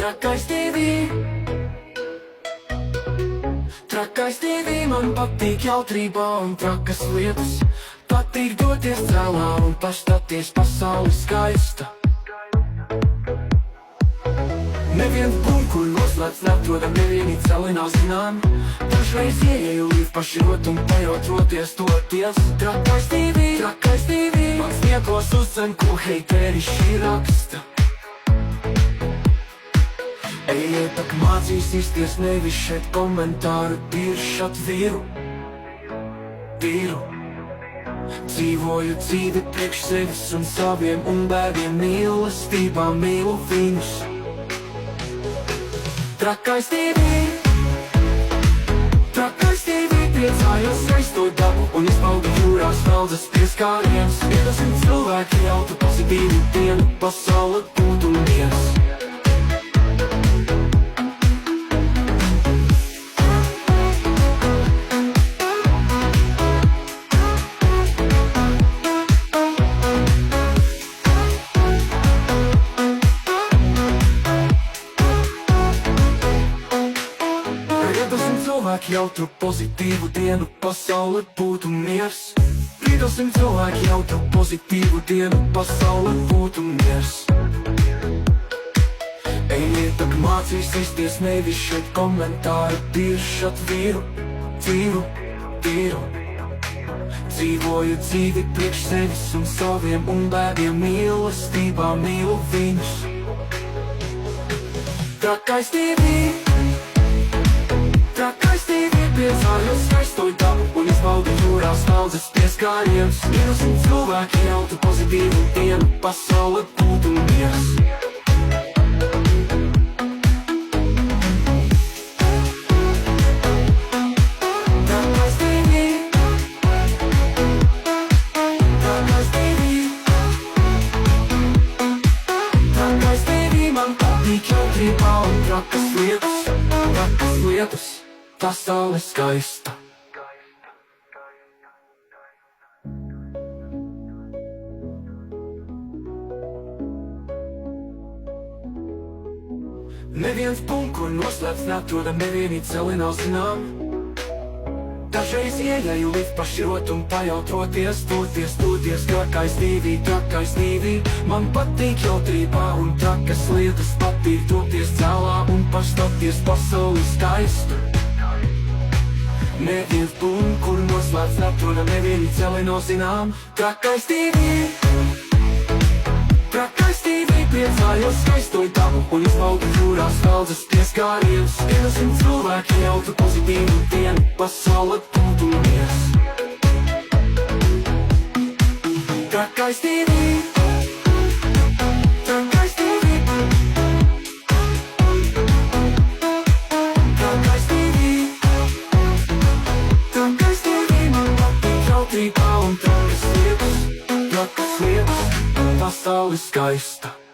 Trakais TV. Trakais TV man patīk jautrībā un trakas lietas. Patīk doties cēlā un pastaties pasauli skaista. Neviens bum, kur noslēdz neatrodam, nevienī celi nav zinām. Dažreiz ieeju līdz paširot un pajautroties toties. Trakais TV, Trakais TV, mans niekos uzzem, ko heiteri šī raksta. Ejiet, tak mācīsties, nevis šeit komentāru piršat vīru. Dzīvoju dzīvi priekš sevis un saviem un bērniem mīlestībā mīlu viņus. Trakais TV, Trakais TV, priecājos skaisto dabu un izbaudu jūrās naudas pieskāriens. 20 cilvēki jautu pozitīvu dienu, pasaule būtu miers. Cilvēki jautru pozitīvu dienu, pasaule būtu miers. 20 cilvēki jautru pozitīvu dienu, pasaule būtu miers. Ejiet, tak mācīsties, nevis šeit komentāru piršat vīru. Dzīvoju dzīvi priekš sevis un saviem un bērniem mīlestībā mīlu viņus. Trakais TV, Trakais TV, priecājos skaisto dabu un izbaudu jūrās naudas pieskāriens. 20 cilvēki jautu pozitīvu dienu, pasaule būtu miers. Trakais TV, Trakais TV, Trakais TV, man patīk jautrībā un trakas lietas. Pasaule skaista. Neviens bum, kur noslēpts neatrodam, nevienī celi nav zinām. Dažreiz ieeju līdz paširot un pajautroties, toties. Trakais TV, Trakais TV, man patīk jautrībā un trakas lietas. Patīk doties cēlā un pastaties pasauli skaistu. Neviens bum, kur noslēpts neatrodam, nevienī celi nav zinām. Trakais TV, Trakais TV, priecājos skaisto dabu un izbaudu jūrās naudas pieskāriens. 20 cilvēki jautu pozitīvu dienu, pasaule būtu miers. Trakais TV, Trakais TV, Trakais TV, Trakais TV, man patīk jautrībā un trakas lietas. Pasaule skaista.